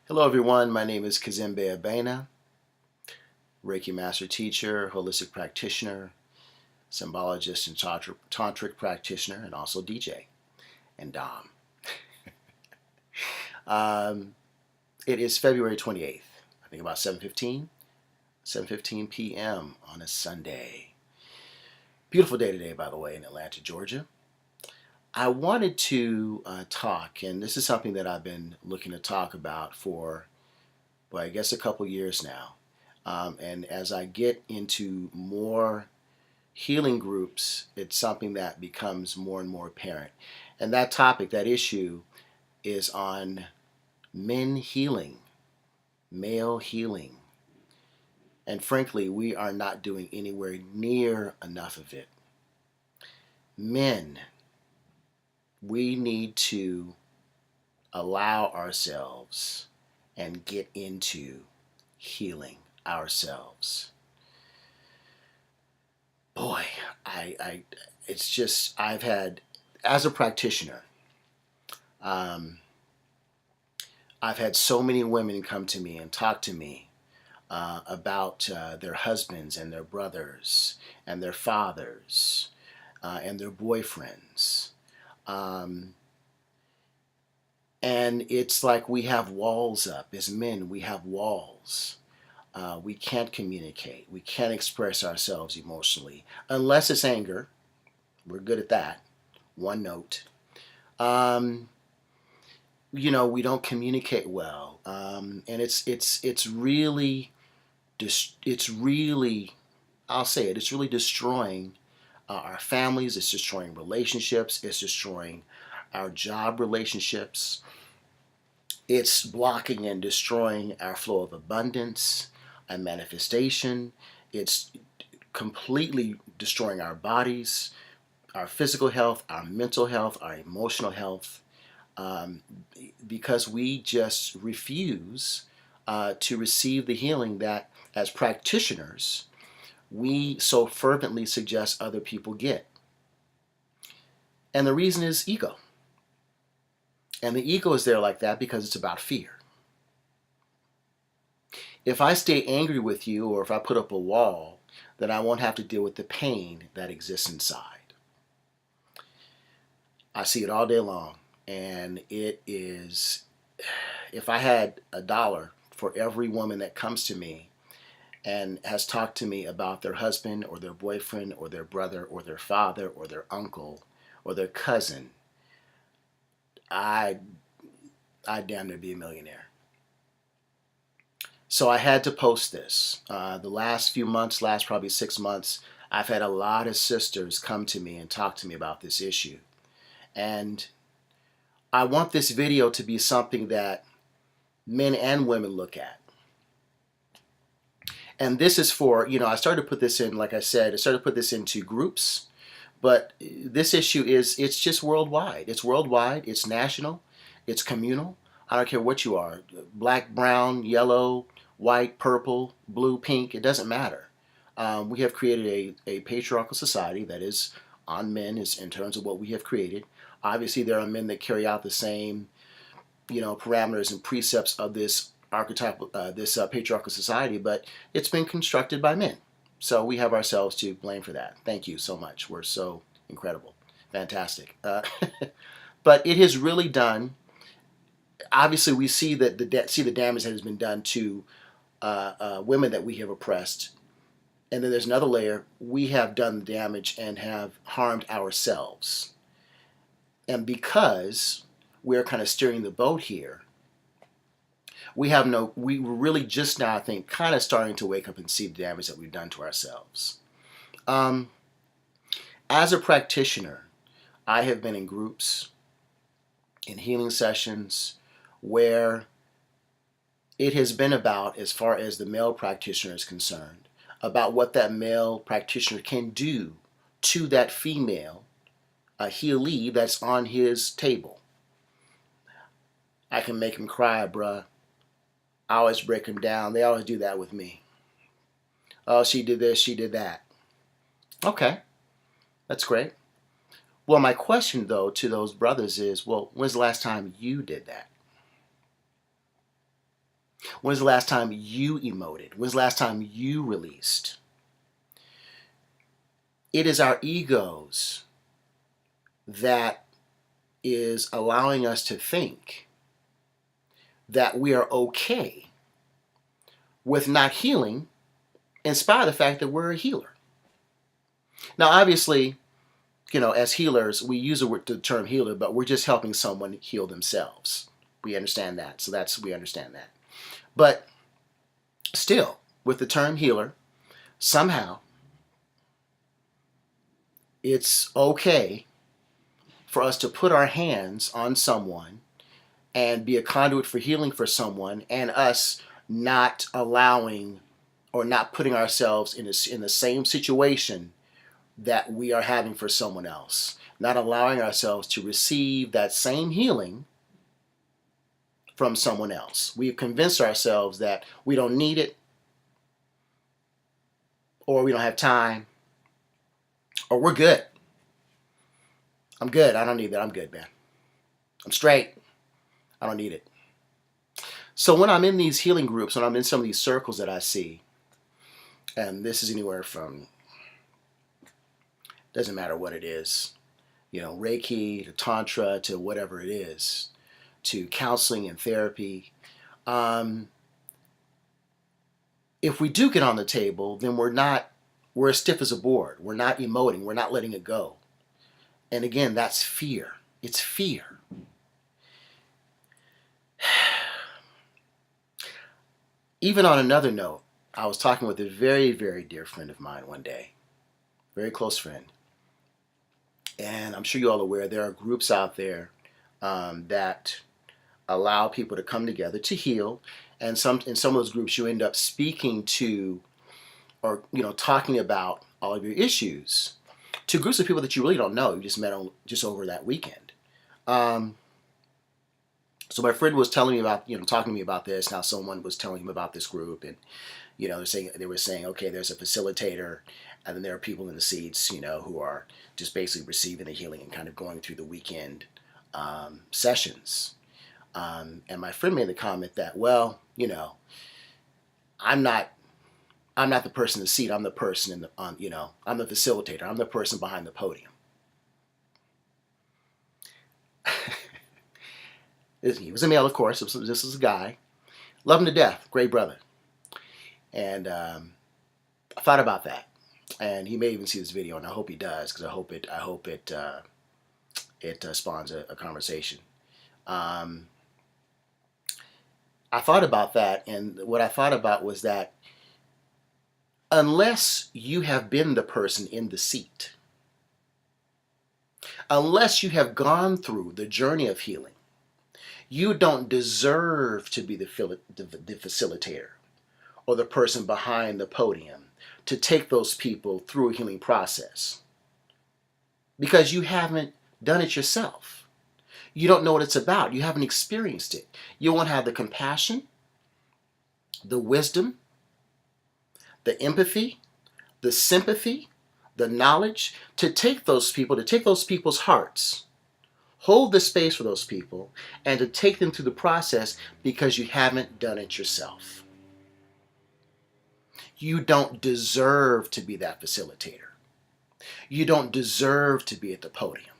Hello everyone, my name is Cazembe, Reiki Master Teacher, Holistic Practitioner, Symbologist and Tantric Practitioner, and also DJ and Dom. um, it is February 28th, I think about 7:15 p.m. on a Sunday. Beautiful day today, by the way, in Atlanta, Georgia. I wanted to talk, and this is something that I've been looking to talk about for, well, I guess a couple years now. And as I get into more healing groups, it's something that becomes more and more apparent. And that topic, that issue, is on men healing, male healing. And frankly, we are not doing anywhere near enough of it. Men, we need to allow ourselves and get into healing ourselves. Boy, it's just, I've had, as a practitioner, um, I've had so many women come to me and talk to me about their husbands and their brothers and their fathers and their boyfriends. Um, and it's like we have walls up. As men, we have walls. We can't communicate. We can't express ourselves emotionally unless it's anger. We're good at that. One note. Um, we don't communicate well, and it's really it's really, I'll say it. It's really destroying our families. It's destroying relationships. It's destroying our job relationships. It's blocking and destroying our flow of abundance and manifestation. It's completely destroying our bodies, our physical health, our mental health, our emotional health, um, because we just refuse to receive the healing that, as practitioners, we so fervently suggest other people get. And the reason is ego. And the ego is there like that because it's about fear. If I stay angry with you or if I put up a wall, then I won't have to deal with the pain that exists inside. I see it all day long. And it is, if I had $1 for every woman that comes to me and has talked to me about their husband or their boyfriend or their brother or their father or their uncle or their cousin, I damn near be a millionaire. So I had to post this. The last few months, last probably 6 months, I've had a lot of sisters come to me and talk to me about this issue. And I want this video to be something that men and women look at. And this is for, I started to put this in, like I said, I started to put this into groups, but this issue it's just worldwide. It's worldwide, it's national, it's communal. I don't care what you are, black, brown, yellow, white, purple, blue, pink, it doesn't matter. We have created a patriarchal society that is on men is in terms of what we have created. Obviously, there are men that carry out the same, parameters and precepts of this archetypal, this patriarchal society, but it's been constructed by men. So we have ourselves to blame for that. Thank you so much. We're so incredible, fantastic. But it has really done. Obviously, we see that see the damage that has been done to women that we have oppressed, and then there's another layer. We have done the damage and have harmed ourselves, and because we're kind of steering the boat here, we're really just now, I think, kind of starting to wake up and see the damage that we've done to ourselves. Um, as a practitioner, I have been in groups, in healing sessions, where it has been about, as far as the male practitioner is concerned, about what that male practitioner can do to that female healee that's on his table. I can make him cry, bruh. I always break him down. They always do that with me. Oh, she did this, she did that. Okay, that's great. Well, my question, though, to those brothers is, well, when's the last time you did that? When's the last time you emoted? When's the last time you released? It is our egos that is allowing us to think that we are okay with not healing in spite of the fact that we're a healer. Now, obviously, as healers, we use the term healer, but we're just helping someone heal themselves. We understand that. We understand that. But still, with the term healer, somehow it's okay for us to put our hands on someone and be a conduit for healing for someone, and us not allowing or not putting ourselves in the same situation that we are having for someone else, not allowing ourselves to receive that same healing from someone else. We've convinced ourselves that we don't need it, or we don't have time, or we're good. I'm good. I don't need that. I'm good, man. I'm straight. I don't need it. So when I'm in these healing groups, when I'm in some of these circles that I see, and this is anywhere from, doesn't matter what it is, Reiki to Tantra to whatever it is, to counseling and therapy. If we do get on the table, then we're as stiff as a board. We're not emoting. We're not letting it go. And again, that's fear. It's fear. Even on another note, I was talking with a very, very dear friend of mine one day, very close friend. And I'm sure you're all aware there are groups out there that allow people to come together to heal. And in some of those groups, you end up speaking to or talking about all of your issues to groups of people that you really don't know. You just met just over that weekend. So my friend was telling me about, talking to me about this. Now someone was telling him about this group, and they were saying, okay, there's a facilitator, and then there are people in the seats, who are just basically receiving the healing and kind of going through the weekend sessions. And my friend made the comment that, well, I'm not the person in the seat. I'm the person I'm the facilitator. I'm the person behind the podium. He was a male, of course. This is a guy. Love him to death. Great brother. And I thought about that. And he may even see this video, and I hope he does, because I hope it spawns a conversation. I thought about that, and what I thought about was that unless you have been the person in the seat, unless you have gone through the journey of healing, you don't deserve to be the facilitator or the person behind the podium to take those people through a healing process, because you haven't done it yourself. You don't know what it's about. You haven't experienced it. You won't have the compassion, the wisdom, the empathy, the sympathy, the knowledge to take those people's hearts, hold the space for those people, and to take them through the process, because you haven't done it yourself. You don't deserve to be that facilitator. You don't deserve to be at the podium.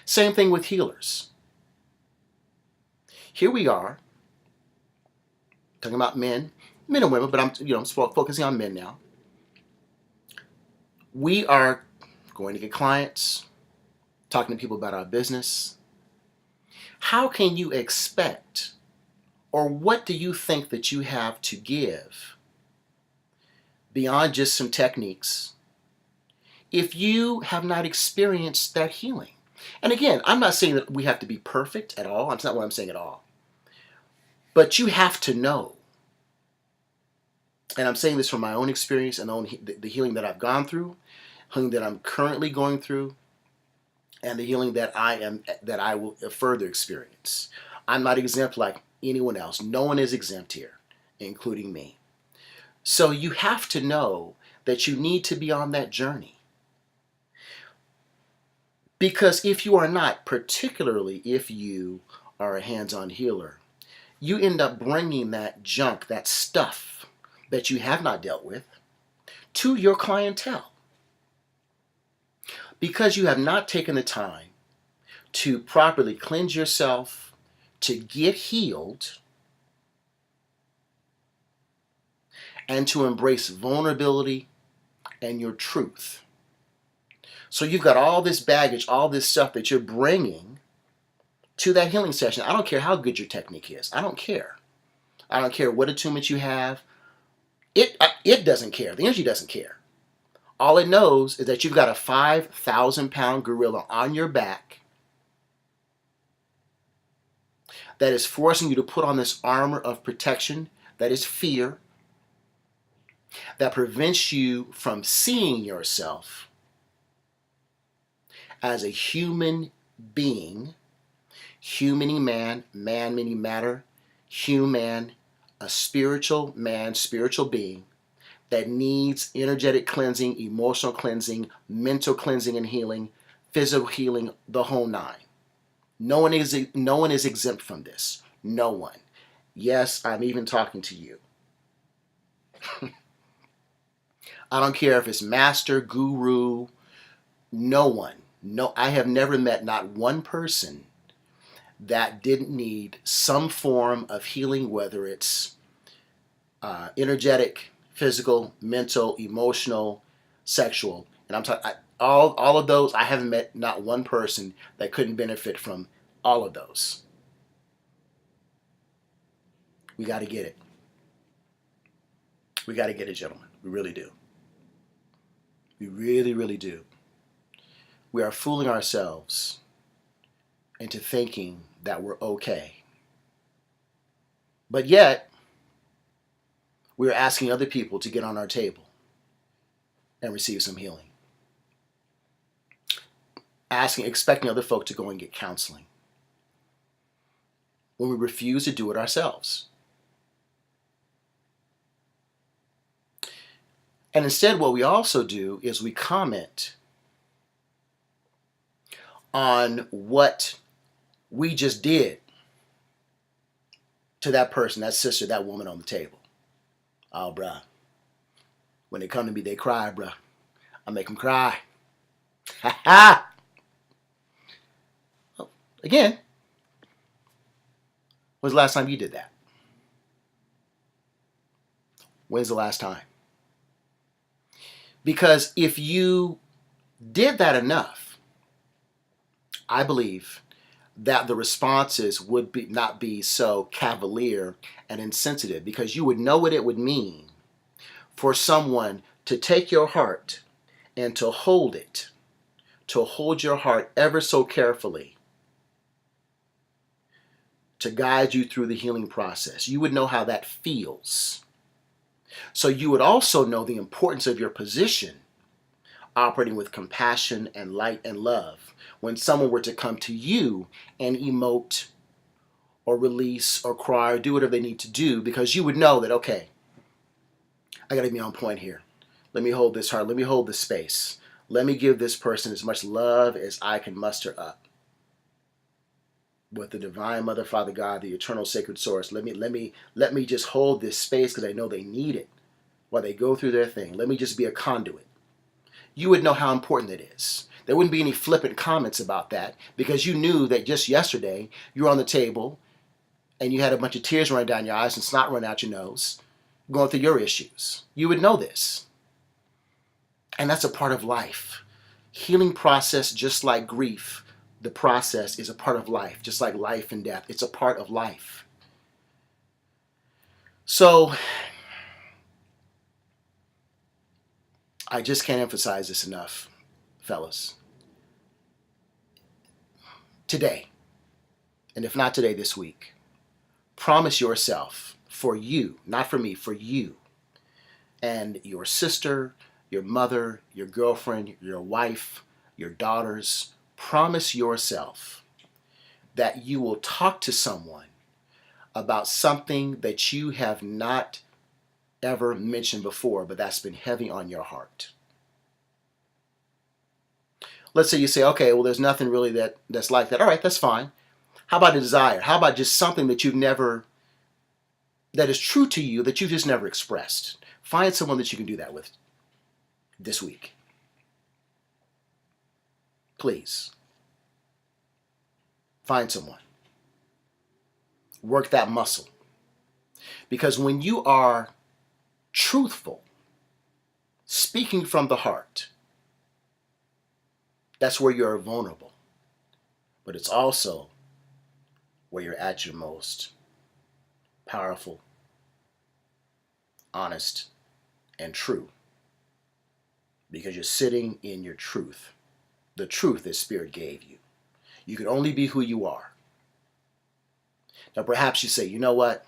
Same thing with healers. Here we are, talking about men and women, but I'm focusing on men now. We are going to get clients, talking to people about our business. How can you expect, or what do you think that you have to give beyond just some techniques if you have not experienced that healing? And again, I'm not saying that we have to be perfect at all. That's not what I'm saying at all. But you have to know. And I'm saying this from my own experience and the healing that I've gone through, healing that I'm currently going through, and the healing that I will further experience. I'm not exempt like anyone else. No one is exempt here, including me. So you have to know that you need to be on that journey. Because if you are not, particularly if you are a hands-on healer, you end up bringing that junk, that stuff that you have not dealt with, to your clientele because you have not taken the time to properly cleanse yourself, to get healed, and to embrace vulnerability and your truth. So you've got all this baggage, all this stuff that you're bringing to that healing session. I don't care how good your technique is. I don't care. I don't care what attunement you have. It doesn't care. The energy doesn't care. All it knows is that you've got a 5,000-pound gorilla on your back that is forcing you to put on this armor of protection that is fear, that prevents you from seeing yourself as a human being, human meaning man, man meaning matter, human, a spiritual man, spiritual being that needs energetic cleansing, emotional cleansing, mental cleansing and healing, physical healing, the whole nine. No one is exempt from this. No one. Yes, I'm even talking to you. I don't care if it's master, guru, no one. No, I have never met not one person that didn't need some form of healing, whether it's energetic, physical, mental, emotional, sexual. And I'm talking all of those. I haven't met not one person that couldn't benefit from all of those. We got to get it. We got to get it, gentlemen. We really do. We really, really do. We are fooling ourselves into thinking that we're okay. But yet, we're asking other people to get on our table and receive some healing. Expecting other folk to go and get counseling when we refuse to do it ourselves. And instead, what we also do is we comment on what we just did to that person, that sister, that woman on the table. Oh, bruh. When they come to me, they cry, bruh. I make them cry. Ha ha! Well, again, when's the last time you did that? When's the last time? Because if you did that enough, I believe that the responses would not be so cavalier and insensitive, because you would know what it would mean for someone to take your heart and to hold it, to hold your heart ever so carefully, to guide you through the healing process. You would know how that feels. So you would also know the importance of your position, operating with compassion and light and love, when someone were to come to you and emote or release or cry or do whatever they need to do, because you would know that, okay, I got to be on point here. Let me hold this heart. Let me hold this space. Let me give this person as much love as I can muster up. With the Divine Mother, Father God, the eternal sacred source, let me just hold this space because I know they need it while they go through their thing. Let me just be a conduit. You would know how important it is. There wouldn't be any flippant comments about that, because you knew that just yesterday you were on the table and you had a bunch of tears running down your eyes and snot running out your nose, going through your issues. You would know this. And that's a part of life. Healing process, just like grief, the process is a part of life, just like life and death. It's a part of life. So I just can't emphasize this enough, fellas. Today, and if not today, this week, promise yourself, for you, not for me, for you and your sister, your mother, your girlfriend, your wife, your daughters, promise yourself that you will talk to someone about something that you have not ever mentioned before, but that's been heavy on your heart. Let's say you say, okay, well, there's nothing really that's like that. All right, that's fine. How about a desire? How about just something that that is true to you that you've just never expressed? Find someone that you can do that with this week. Please. Find someone. Work that muscle. Because when you are truthful, speaking from the heart, that's where you're vulnerable. But it's also where you're at your most powerful, honest, and true. Because you're sitting in your truth. The truth that Spirit gave you. You can only be who you are. Now perhaps you say, you know what?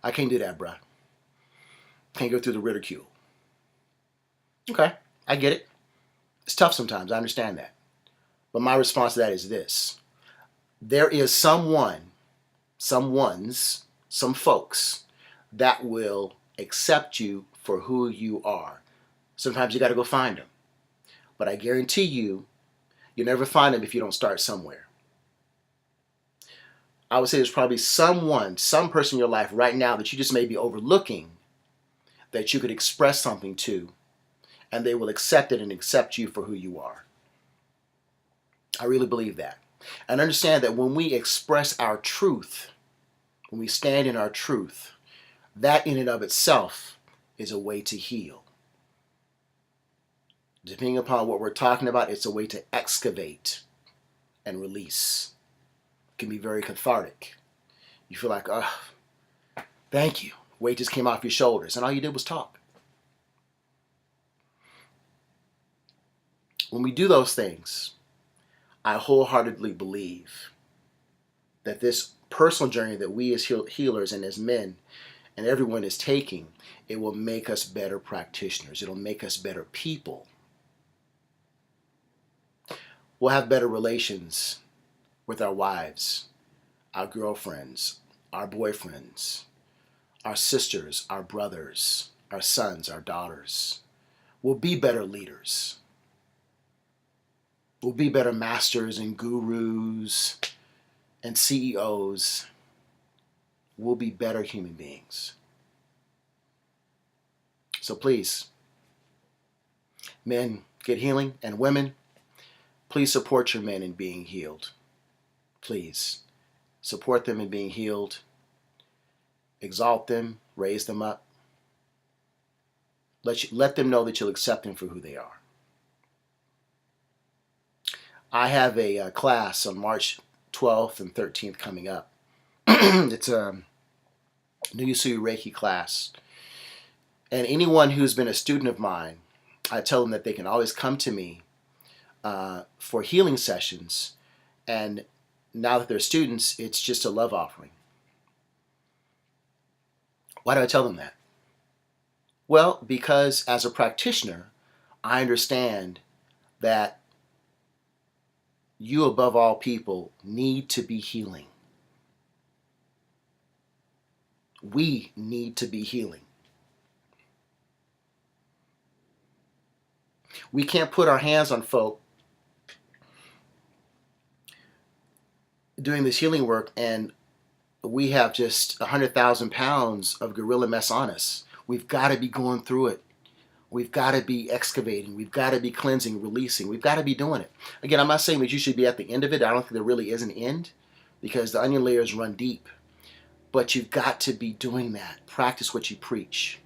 I can't do that, bruh. Can't go through the ridicule. Okay, I get it. It's tough sometimes, I understand that. But my response to that is this. There is some folks that will accept you for who you are. Sometimes you got to go find them. But I guarantee you'll never find them if you don't start somewhere. I would say there's probably some person in your life right now that you just may be overlooking that you could express something to, and they will accept it and accept you for who you are. I really believe that. And understand that when we express our truth, when we stand in our truth, that in and of itself is a way to heal. Depending upon what we're talking about, it's a way to excavate and release. It can be very cathartic. You feel like, oh, thank you. Weight just came off your shoulders, and all you did was talk. When we do those things, I wholeheartedly believe that this personal journey that we as healers and as men and everyone is taking, it will make us better practitioners. It'll make us better people. We'll have better relations with our wives, our girlfriends, our boyfriends, our sisters, our brothers, our sons, our daughters. We'll be better leaders. We'll be better masters and gurus and CEOs. We'll be better human beings. So please, men, get healing, and women, please support your men in being healed. Please support them in being healed. Exalt them, raise them up. Let them know that you'll accept them for who they are. I have a class on March 12th and 13th coming up. It's a Nuyusui Reiki class. And anyone who's been a student of mine, I tell them that they can always come to me for healing sessions. And now that they're students, it's just a love offering. Why do I tell them that? Well, because as a practitioner, I understand that you, above all people, need to be healing. We need to be healing. We can't put our hands on folk doing this healing work and we have just 100,000 pounds of gorilla mess on us. We've got to be going through it. We've got to be excavating. We've got to be cleansing, releasing. We've got to be doing it. Again, I'm not saying that you should be at the end of it. I don't think there really is an end because the onion layers run deep. But you've got to be doing that. Practice what you preach.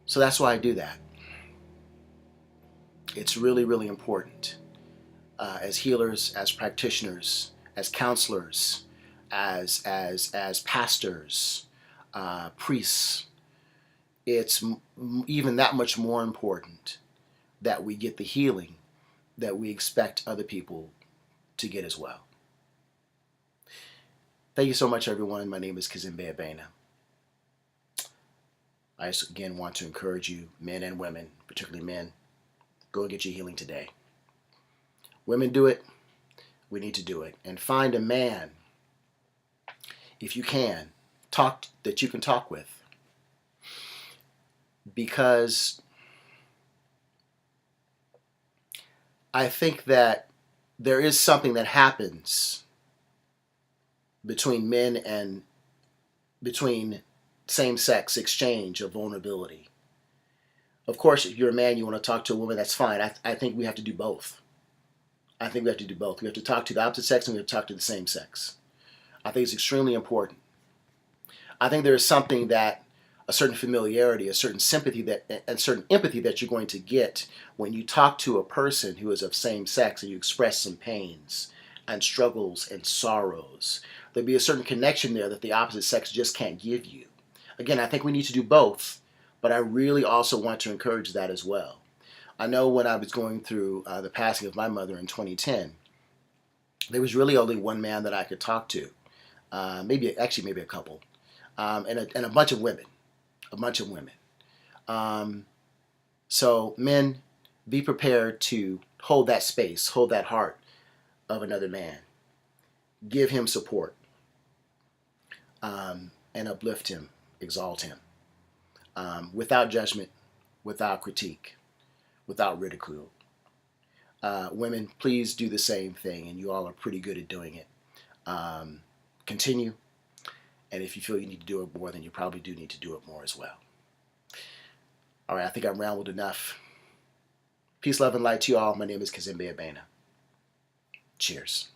So that's why I do that. It's really, really important. As healers, as practitioners, as counselors, as pastors, priests, it's even that much more important that we get the healing that we expect other people to get as well. Thank you so much, everyone. My name is Cazembe Abena. I just again want to encourage you, men and women, particularly men, go and get your healing today. Women do it. We need to do it. And find a man, if you can, that you can talk with. Because I think that there is something that happens between men and between same-sex exchange of vulnerability. Of course, if you're a man, you want to talk to a woman, that's fine. I think we have to do both. I think we have to do both. We have to talk to the opposite sex and we have to talk to the same sex. I think it's extremely important. I think there is something that a certain familiarity, a certain sympathy that, and certain empathy that you're going to get when you talk to a person who is of same sex and you express some pains and struggles and sorrows. There'll be a certain connection there that the opposite sex just can't give you. Again, I think we need to do both, but I really also want to encourage that as well. I know when I was going through the passing of my mother in 2010, there was really only one man that I could talk to, maybe a couple, and a bunch of women, a bunch of women. Um, so men, be prepared to hold that space, hold that heart of another man, give him support, and uplift him, exalt him, without judgment, without critique, without ridicule. Women, please do the same thing, and you all are pretty good at doing it. Continue, and if you feel you need to do it more, then you probably do need to do it more as well. All right, I think I've rambled enough. Peace, love, and light to you all. My name is Cazembe. Cheers.